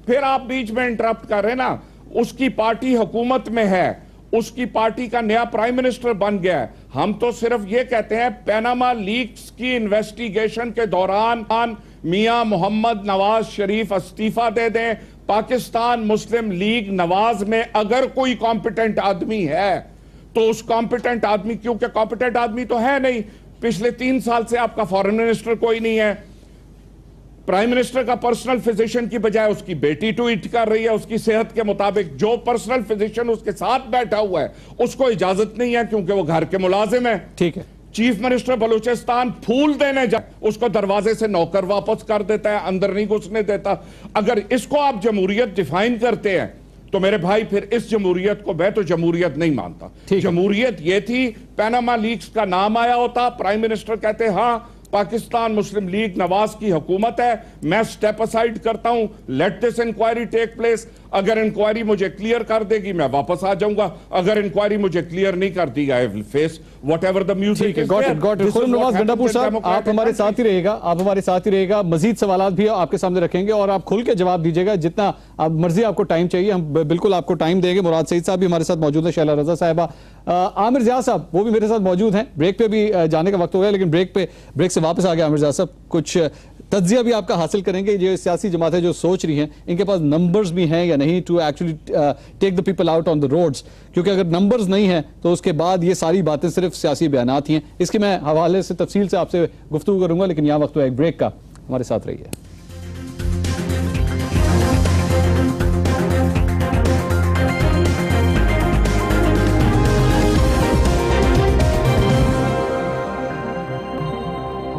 फिर आप बीच में इंटरप्ट कर रहे ना, उसकी पार्टी हुकूमत में है, उसकी पार्टी का नया प्राइम मिनिस्टर बन गया है। हम तो सिर्फ ये कहते हैं पैनामा लीक्स की इन्वेस्टिगेशन के दौरान मियां मोहम्मद नवाज शरीफ इस्तीफा दे दें। पाकिस्तान मुस्लिम लीग नवाज में अगर कोई कॉम्पिटेंट आदमी है तो उस कॉम्पिटेंट आदमी, क्योंकि कॉम्पिटेंट आदमी तो है नहीं, पिछले 3 साल से आपका फॉरेन मिनिस्टर कोई नहीं है, प्राइम मिनिस्टर का पर्सनल फिजिशियन की बजाय उसकी बेटी ट्वीट कर रही है उसकी सेहत के मुताबिक, जो पर्सनल फिजिशियन उसके साथ बैठा हुआ है उसको इजाजत नहीं है क्योंकि वो घर के मुलाजिम है। ठीक है, चीफ मिनिस्टर बलूचिस्तान फूल देने जाए, उसको दरवाजे से नौकर वापस कर देता है, अंदर नहीं घुसने देता। अगर इसको आप जमहूरियत डिफाइन करते हैं तो मेरे भाई फिर इस जमहूरियत को मैं तो जमहूरियत नहीं मानता। जमहूरियत ये थी, पैनामा लीक्स का नाम आया होता, प्राइम मिनिस्टर कहते हाँ पाकिस्तान मुस्लिम लीग नवाज की हुकूमत है, मैं स्टेप असाइड करता हूं, let this inquiry take place. अगर इंक्वायरी मुझे क्लियर कर देगी मैं वापस आ जाऊंगा, अगर इंक्वायरी मुझे क्लियर नहीं कर दी I will face whatever the music is there. Khurram Nawaz Gandapur साहब, आप हमारे साथ ही रहेगा, आप हमारे साथ ही रहेगा। मजीद सवालात भी आपके सामने रखेंगे और आप खुल के जवाब दीजिएगा, जितना आप मर्जी आपको टाइम चाहिए हम बिल्कुल आपको टाइम देंगे। मुराद सईद साहब भी हमारे साथ मौजूद है, शैला रजा साहिबा, आमिर ज़िया साहब वो भी मेरे साथ मौजूद हैं। ब्रेक पे भी जाने का वक्त हो गया, लेकिन ब्रेक से वापस आ गया आमिर ज़िया साहब, कुछ तज्जिया भी आपका हासिल करेंगे। ये सियासी जमातें जो सोच रही हैं, इनके पास नंबर्स भी हैं या नहीं to actually take the people out on the roads, क्योंकि अगर नंबर्स नहीं हैं तो उसके बाद ये सारी बातें सिर्फ सियासी बयानात ही हैं। इसके मैं हवाले से तफसील से आपसे गुफ्तगू करूंगा, लेकिन यहाँ वक्त हुआ एक ब्रेक का, हमारे साथ रहिए।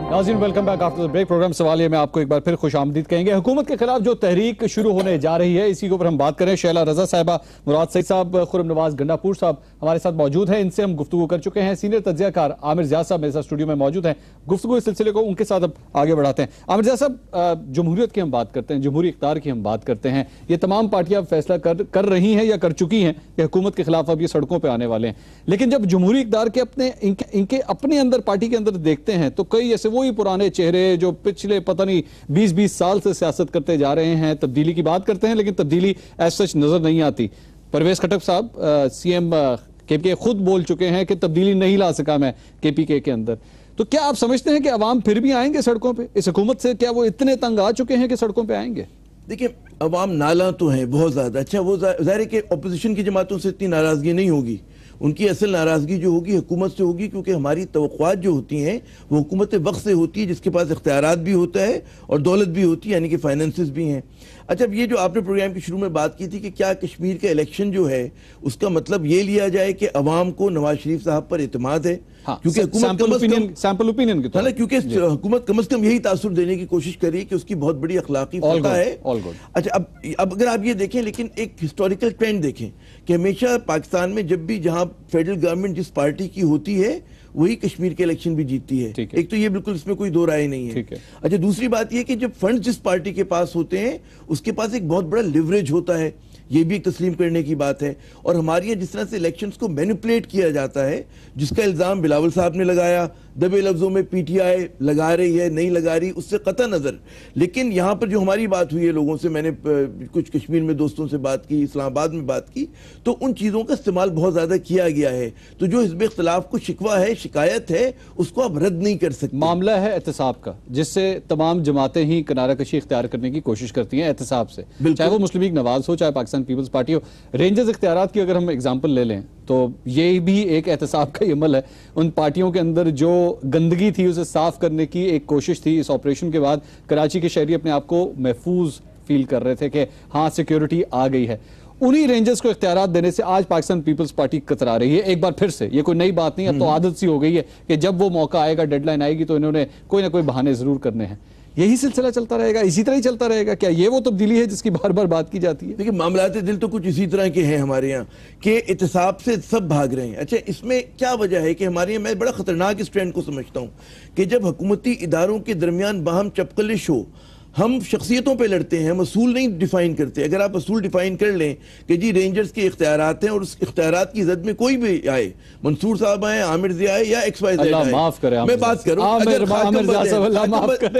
नाज़रीन welcome back after the break. Programme सवालिया में आपको एक बार फिर खुश आमदीद कहेंगे। हुकूमत के खिलाफ जो तहरीक शुरू होने जा रही है, इसी के ऊपर हम बात करें। शैला रजा साहिबा, मुराद सईद साहब, खुर्रम नवाज गंडापुर साहब हमारे साथ मौजूद हैं, इनसे हम गुफ्तगू कर चुके हैं। सीनियर तज्जियाकार आमिर ज़िया साहब मेरे साथ स्टूडियो में मौजूद हैं। गुफ्तगू इस सिलसिले को उनके साथ अब आगे बढ़ाते हैं। आमिर ज़िया साहब, जमहूरियत की हम बात करते हैं, जमहूरी इख्तियार की हम बात करते हैं, ये तमाम पार्टियां फैसला कर रही हैं या कर चुकी हैं कि हुकूमत के खिलाफ अब ये सड़कों पर आने वाले हैं। लेकिन जब जमहूरी इख्तियार के इनके अपने अंदर, पार्टी के अंदर देखते हैं तो कई ऐसे वही पुराने चेहरे जो पिछले पता नहीं 20-20 साल से सियासत करते जा रहे हैं, तब्दीली की बात करते हैं, लेकिन तब्दीली एज सच नजर नहीं आती। परवेज खटक साहब, सीएम केपीके खुद बोल चुके हैं कि तब्दीली नहीं ला सका मैं केपीके के अंदर। तो क्या आप समझते हैं कि अवाम फिर भी आएंगे सड़कों पे इस हुकूमत से? क्या वो इतने तंग आ चुके हैं कि सड़कों पे आएंगे? देखिए, अवाम नाला तो है बहुत ज्यादा। अच्छा, वो जाहिर है कि अपोजिशन की जमातों से इतनी नाराजगी नहीं होगी, उनकी असल नाराज़गी जो होगी हुकूमत से होगी, क्योंकि हमारी तवक्कुआत जो होती हैं वो हुकूमत वक्त से होती है, जिसके पास इख्तियारात भी होता है और दौलत भी होती है, यानी कि फाइनेंसेस भी हैं। अच्छा, अब ये जो आपने प्रोग्राम के शुरू में बात की थी कि क्या कश्मीर का इलेक्शन जो है उसका मतलब ये लिया जाए कि अवाम को नवाज शरीफ साहब पर इत्मीनान है, क्योंकि सैंपल ओपिनियन की तरह, क्योंकि हुकूमत कम से कम यही तासुर देने की कोशिश कर रही है कि उसकी बहुत बड़ी अखलाकी फतह है। अच्छा, अब अगर आप ये देखें, लेकिन एक हिस्टोरिकल ट्रेंड देखें कि हमेशा पाकिस्तान में जब भी जहां फेडरल गवर्नमेंट जिस पार्टी की होती है वही कश्मीर के इलेक्शन भी जीतती है। एक तो ये बिल्कुल इसमें कोई दो राय नहीं है। अच्छा, दूसरी बात ये कि जब फंड जिस पार्टी के पास होते हैं उसके पास एक बहुत बड़ा लिवरेज होता है, ये भी एक तस्लीम करने की बात है। और हमारे यहाँ जिस तरह से इलेक्शंस को मैनिपुलेट किया जाता है, जिसका इल्ज़ाम बिलावल साहब ने लगाया, दबे लफ्जों में पीटीआई लगा रही है नहीं लगा रही, उससे कतई नज़र। लेकिन यहाँ पर जो हमारी बात हुई है लोगों से, मैंने कुछ कश्मीर में दोस्तों से बात की, इस्लामाबाद में बात की, तो उन चीज़ों का इस्तेमाल बहुत ज़्यादा किया गया है। तो जो हिज़्ब इख्तिलाफ को शिकवा है, शिकायत है, उसको आप रद्द नहीं कर सकते। मामला है एहतसाब का, जिससे तमाम जमातें ही किनारा कशी इख्तियार करने की कोशिश करती हैं एहतसाब से, चाहे वो मुस्लिम लीग नवाज हो, चाहे पाकिस्तान पीपल्स पार्टी हो। रेंजर्स इख्तियारात की अगर हम एग्जाम्पल ले लें तो ये भी एक एहतसाब का अमल है। उन पार्टियों के अंदर जो गंदगी थी उसे साफ करने की एक कोशिश थी। इस ऑपरेशन के बाद कराची के शहरी अपने आप को महफूज फील कर रहे थे कि हाँ सिक्योरिटी आ गई है। उन्हीं रेंजर्स को इख्तियारात देने से आज पाकिस्तान पीपल्स पार्टी कतरा रही है एक बार फिर से। ये कोई नई बात नहीं है, अब तो आदत सी हो गई है कि जब वो मौका आएगा, डेडलाइन आएगी, तो इन्होंने कोई ना कोई बहाने जरूर करने हैं। यही सिलसिला चलता रहेगा, इसी तरह ही चलता रहेगा। क्या ये वो तब्दीली है जिसकी बार बार बात की जाती है? देखिए, मामलात दिल तो कुछ इसी तरह के हैं हमारे यहाँ कि इत्तेसाब से सब भाग रहे हैं। अच्छा, इसमें क्या वजह है कि हमारे यहाँ, मैं बड़ा खतरनाक इस ट्रेंड को समझता हूँ कि जब हुकूमती इदारों के दरमियान बाहम चपकलिश हो, हम शख्सियतों पे लड़ते हैं, हम असूल नहीं डिफाइन करते। अगर आप असूल डिफाइन कर लें कि जी रेंजर्स के इख्तियारात हैं और उस इख्तियारात की जद में कोई भी आए, मंसूर साहब आए, आमिर ज़िया आए या XYZ आए, माफ करें, मैं बात करूं, अगर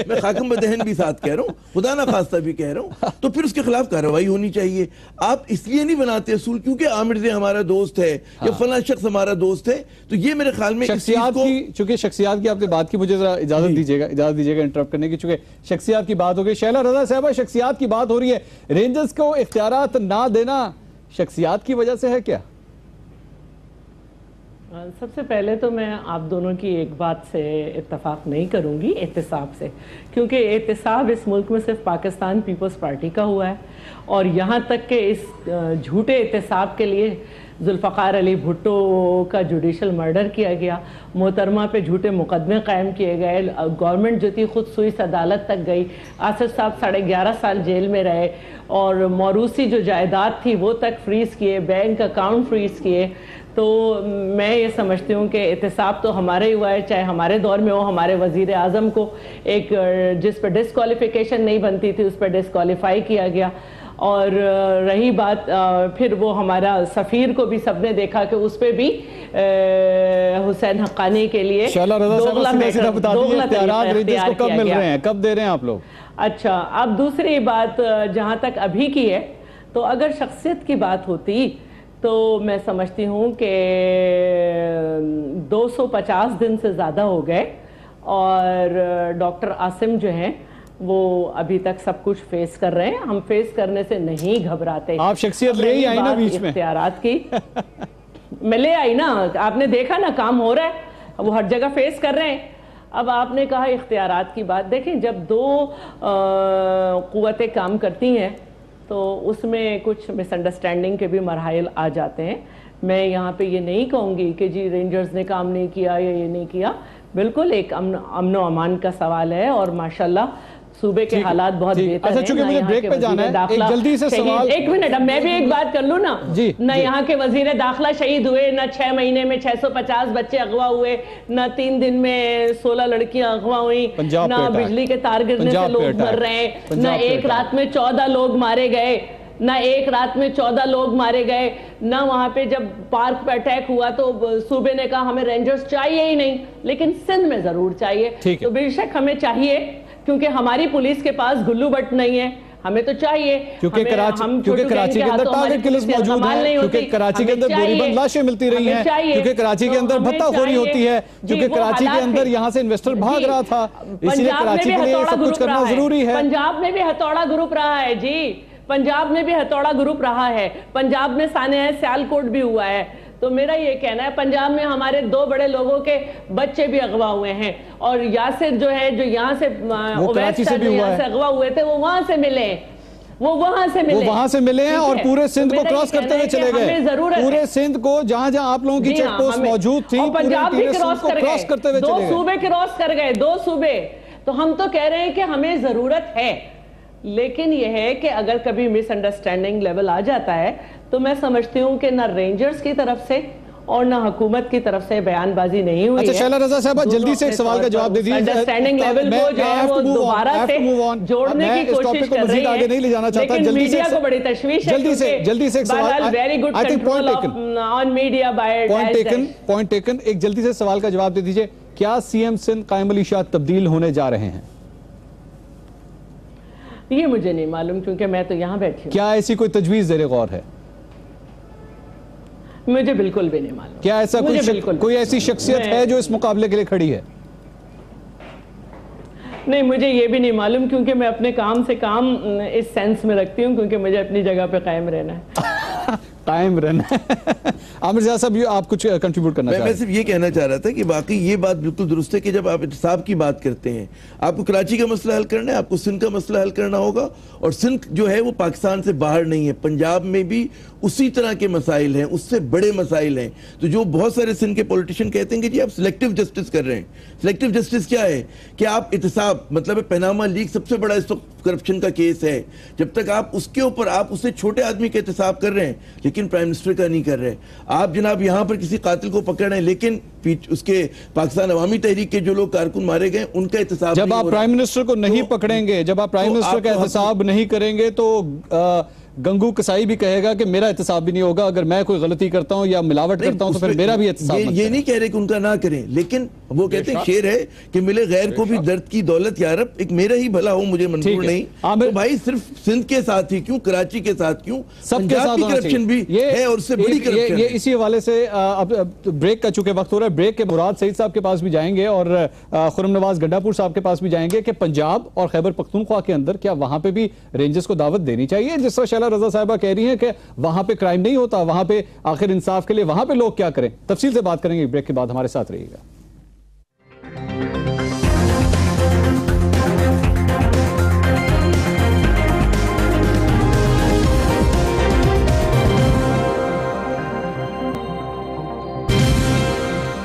मैं खाकम बदहन भी साथ कह रहा हूं, खुदा ना खास्ता भी कह रहा हूं, तो फिर उसके खिलाफ कार्रवाई होनी चाहिए। आप इसलिए नहीं बनाते असूल क्योंकि आमिर ज़िया हमारा दोस्त है या फलां शख्स हमारा दोस्त है। तो ये मेरे ख्याल में शख्सियात की, चूंकि शख्सियात की आपने बात की, मुझे जरा इजाजत दीजिएगा इंटरप्ट करने की, चूंकि शख्सियात की बात शैला रजा साहबा, शख्सियात की बात हो रही है, रेंजर्स को इख्तियारात ना देना शख्सियात की वजह से है क्या? सबसे पहले तो मैं आप दोनों की एक बात से इत्तेफाक नहीं करूंगी, एहतसाब से, क्योंकि एहतसाब इस मुल्क में सिर्फ पाकिस्तान पीपल्स पार्टी का हुआ है और यहाँ तक कि इस झूठे एहतसाब के लिए जुल्फ़कार अली भुट्टो का जुडिशल मर्डर किया गया, मोहतरमा पे झूठे मुकदमे कायम किए गए, गवर्नमेंट जो थी खुद स्विस अदालत तक गई, आसिफ साहब 11.5 साल जेल में रहे, और मौरूसी जो जायदाद थी वो तक फ्रीज़ किए, बैंक अकाउंट फ्रीज़ किए। तो मैं ये समझती हूँ कि एहतसाब तो हमारे ही हुआ है, चाहे हमारे दौर में हो। हमारे वज़ीर आज़म को एक जिस पर डिस्क्वालिफिकेशन नहीं बनती थी उस पर डिस्क्वालीफाई किया गया। और रही बात फिर वो हमारा सफ़ीर को भी सबने देखा कि उस पर भी हुसैन हक्कानी के लिए कब मिल रहे हैं, कब दे रहे हैं आप लोग? अच्छा, अब दूसरी बात जहाँ तक अभी की है, तो अगर शख्सियत की बात होती तो मैं समझती हूँ कि 250 दिन से ज़्यादा हो गए और डॉक्टर आसिम जो हैं वो अभी तक सब कुछ फेस कर रहे हैं। हम फेस करने से नहीं घबराते। आप शख्सियत ले ही आई ना बीच में, इख्तियारात की मैं ले आई ना, आपने देखा ना काम हो रहा है, वो हर जगह फेस कर रहे हैं। अब आपने कहा इख्तियारात की बात, देखें जब दो क़ुव्वतें काम करती हैं तो उसमें कुछ मिसअंडरस्टैंडिंग के भी मरहल आ जाते हैं। मैं यहाँ पे ये नहीं कहूँगी कि जी रेंजर्स ने काम नहीं किया या ये नहीं किया, बिल्कुल एक अमन व अमान का सवाल है और माशाल्लाह सूबे के हालात बहुत बेहतर हैं। चूंकि मुझे ब्रेक पे जाना है, एक जल्दी से सवाल, एक मिनट, अब मैं भी एक बात कर लूँ ना जी, न यहाँ के वजीर दाखिला शहीद हुए, न 6 महीने में 650 बच्चे अगवा हुए, न 3 दिन में 16 लड़कियां अगवा हुई, न बिजली के तार गिरने से लोग मर रहे हैं, न एक रात में 14 लोग मारे गए, ना एक रात में 14 लोग मारे गए, ना वहाँ पे जब पार्क पे अटैक हुआ तो सूबे ने कहा हमें रेंजर्स चाहिए ही नहीं, लेकिन सिंध में जरूर चाहिए। तो बेशक हमें चाहिए क्योंकि हमारी पुलिस के पास गुल्लू बट नहीं है, हमें तो चाहिए क्योंकि कराची के अंदर टारगेट किलर्स मौजूद हैं, क्योंकि कराची के अंदर गोलीबांद लाशें मिलती रही हैं, क्योंकि कराची के अंदर भत्ताखोरी होती है, क्योंकि कराची के अंदर यहाँ से इन्वेस्टर भाग रहा था, इसलिए कराची के लिए सब कुछ करना जरूरी है। पंजाब में भी हथौड़ा ग्रुप रहा है जी, पंजाब में भी हथौड़ा ग्रुप रहा है, पंजाब में साने सियालकोट भी हुआ है। तो मेरा ये कहना है पंजाब में हमारे 2 बड़े लोगों के बच्चे भी अगवा हुए हैं और यासिर जो है जो यहाँ से अगवा हुए थे वो वहां से मिले, वो वहां से मिले हैं और पूरे सिंध को क्रॉस करते हुए चले गए। पूरे सिंध को जहां आप लोगों की चेक पोस्ट मौजूद थी, पंजाब भी क्रॉस करते हुए 2 सूबे क्रॉस कर गए, 2 सूबे। तो हम तो कह रहे हैं कि हमें जरूरत है, लेकिन यह है कि अगर कभी मिसअंडरस्टैंडिंग लेवल आ जाता है तो मैं समझती हूँ कि ना रेंजर्स की तरफ से और ना हुकूमत की तरफ से बयानबाजी नहीं हुई। अच्छा शैला रजा साहब, जल्दी से एक सवाल का जवाब दे दीजिए। अंडरस्टैंडिंग लेवल को जो है वो दोबारा से जोड़ने की कोशिश कर रही है, आगे नहीं ले जाना चाहता, लेकिन मीडिया को बड़ी तशवीश है। जल्दी से एक सवाल, very good control on media by point taken. एक जल्दी से सवाल का जवाब दे दीजिए, क्या सीएम सिंध कायम अली शाह तब्दील होने जा रहे हैं? ये मुझे नहीं मालूम क्योंकि मैं तो यहाँ बैठी हूँ। क्या ऐसी कोई तजवीज ज़ेरे गौर है? मुझे बिल्कुल भी नहीं मालूम। क्या ऐसा कोई ऐसी शख्सियत है जो इस मुकाबले के लिए खड़ी है? नहीं, मुझे ये भी नहीं मालूम क्योंकि मैं अपने काम से काम इस सेंस में रखती हूँ क्योंकि मुझे अपनी जगह पे कायम रहना है। कायम रहना है। आमिर ज़िया साहब, आप कुछ कंट्रीब्यूट करना चाहते हैं? मैं सिर्फ ये कहना चाह रहा था कि बाकी ये बात बिल्कुल दुरुस्त है कि जब आप एहतसाब की बात करते हैं, आपको कराची का मसला हल करना है, आपको सिंध का मसला हल करना होगा। और सिंध जो है वो पाकिस्तान से बाहर नहीं है, पंजाब में भी उसी तरह के मसाइल हैं, उससे बड़े मसाइल हैं। तो जो बहुत सारे सिंध के पॉलिटिशियन कहते हैं कि जी आप सिलेक्टिव जस्टिस कर रहे हैं। सिलेक्टिव जस्टिस क्या है कि आप एहतसाब, मतलब पनामा लीक सबसे बड़ा इस वक्त करप्शन का केस है, जब तक आप उसके ऊपर आप उससे छोटे आदमी का एहतसाब कर रहे हैं लेकिन प्राइम मिनिस्टर का नहीं कर रहे। आप जनाब यहाँ पर किसी कातिल को पकड़ रहे हैं लेकिन उसके पाकिस्तान अवामी तहरीक के जो लोग कारकुन मारे गए उनका एहतसाब। जब आप प्राइम मिनिस्टर को नहीं पकड़ेंगे, जब आप प्राइम मिनिस्टर का एहतसाब नहीं करेंगे तो गंगू कसाई भी कहेगा कि मेरा एहतसाब भी नहीं होगा, अगर मैं कोई गलती करता हूं या मिलावट करता हूं तो फिर मेरा भी एहतसाब मत करें। ये नहीं कह रहे कि उनका ना करें, लेकिन वो कहते हैं शेर है कि मिले गैर को भी दर्द की दौलत यारब, एक मेरा ही भला हो मुझे मंजूर नहीं। तो भाई सिर्फ सिंध के साथ ही क्यों, कराची के साथ क्यों, सबके साथ करप्शन भी है और उससे बड़ी करप्शन। ये इसी हवाले से अब ब्रेक का चूंकि वक्त हो रहा है, ब्रेक के मुराद सईद साहब के पास भी जाएंगे और खुर्रम नवाज गंडापुर साहब के पास भी जाएंगे कि पंजाब और खैबर पख्तूनख्वा के अंदर क्या वहां पे भी रेंजर्स को दावत देनी चाहिए, जिस तरह शैला रजा साहिबा कह रही है कि वहां पे क्राइम नहीं होता, वहां पे आखिर इंसाफ के लिए वहां पे लोग क्या करें। तफसील से बात करेंगे ब्रेक के बाद, हमारे साथ रहिएगा।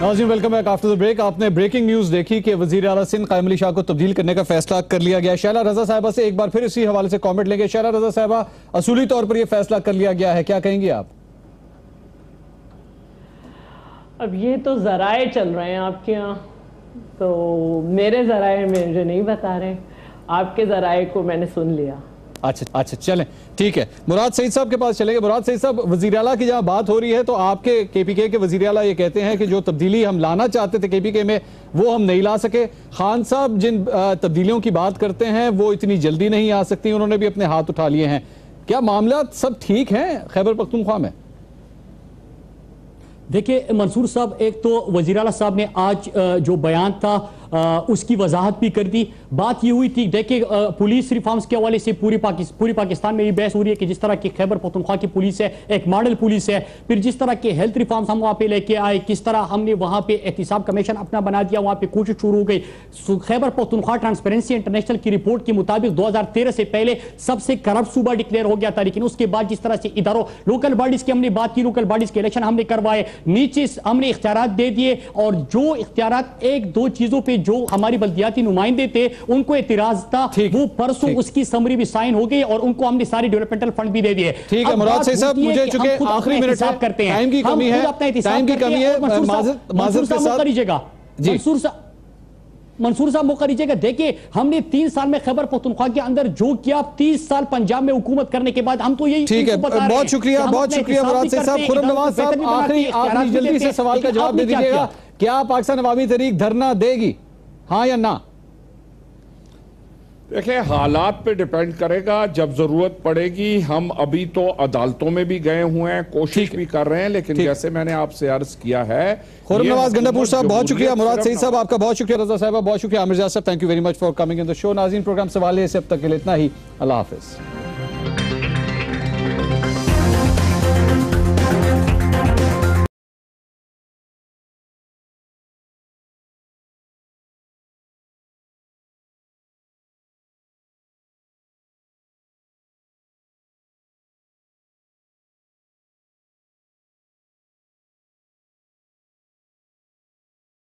नाज़रीन welcome back after the break. आपने ब्रेकिंग न्यूज देखी कि वजीर आला सिंध कायम अली शाह को तब्दील करने का फैसला कर लिया गया। शैला रजा साहिबा से एक बार फिर इसी हवाले से कमेंट लेंगे। शैला रजा साहिबा, असूली तौर पर यह फैसला कर लिया गया है, क्या कहेंगी आप? अब ये तो ज़राए चल रहे हैं आपके यहाँ, तो मेरे ज़राए मुझे नहीं बता रहे, आपके ज़राए को मैंने सुन लिया। अच्छा चलें, ठीक है। मुराद सईद साहब के पास चलेंगे। मुराद सईद साहब, वज़ीर आला की जहां बात हो रही है तो आपके केपीके के वज़ीर आला ये कहते हैं कि जो तब्दीली हम लाना चाहते थे केपीके में वो हम नहीं ला सके। खान साहब जिन तब्दीलियों की बात करते हैं वो इतनी जल्दी नहीं आ सकती, उन्होंने भी अपने हाथ उठा लिए हैं। क्या मामला सब ठीक हैं खैबर पख्तूनख्वा में? देखिए मंसूर साहब, एक तो वज़ीर आला साहब ने आज जो बयान था उसकी वजाहत भी कर दी। बात ये हुई थी, देखिए पुलिस रिफॉर्म्स के हवाले से पूरी पाकिस्तान में ये बहस हो रही है कि जिस तरह की खैबर पख्तूनख्वा की पुलिस है एक मॉडल पुलिस है, फिर जिस तरह के हेल्थ रिफॉर्म्स हम वहाँ पे लेके आए, किस तरह हमने वहाँ पे एहतिसाब कमीशन अपना बना दिया, वहाँ पे कोशिश शुरू हो गई। खैबर पख्तूनख्वा ट्रांसपेरेंसी इंटरनेशनल की रिपोर्ट के मुताबिक 2013 से पहले सबसे करप्ट सूबा डिक्लेयर हो गया था, लेकिन उसके बाद जिस तरह से इदारों लोकल बॉडीज की हमने बात की, लोकल बॉडीज के इलेक्शन हमने करवाए, नीचे हमने इख्तियारात दे दिए, और जो इख्तियारात एक दो चीजों पे जो हमारी बल्दियाती नुमाइंदे थे उनको एतराज था, वो परसों उसकी समरी भी साइन हो गई और उनको हमने सारे डेवलपमेंटल फंड भी दे दिए। ठीक है मुराद सईद साहब, मुझे चूंकि आखिरी मिनट है, टाइम की कमी है, माजरत के साथ करिएगा मंसूर साहब मौका दीजिएगा। देखिए हमने 3 साल में खैबर पख्तूनख्वा के अंदर जो किया, 30 साल पंजाब में हुकूमत करने के बाद हम तो यही ठीक है। बहुत शुक्रिया मुराद सईद साहब। खुर्रम नवाज साहब, आखिरी जल्दी से सवाल का जवाब दे दीजिएगा, क्या पाकिस्तान अवामी तहरीक धरना देगी, हाँ या ना? देखिए हालात पे डिपेंड करेगा, जब जरूरत पड़ेगी। हम अभी तो अदालतों में भी गए हुए हैं, कोशिश भी कर रहे हैं, लेकिन जैसे मैंने आपसे अर्ज किया है। खुर्रम नवाज गंडापुर साहब बहुत शुक्रिया, मुराद सईद साहब आपका बहुत शुक्रिया, रजा साहब बहुत शुक्रिया, आमिर साहब thank you very much for coming in the show. नाज़रीन प्रोग्राम सवाल है, अब तक के लिए इतना ही, अल्लाह हाफिज।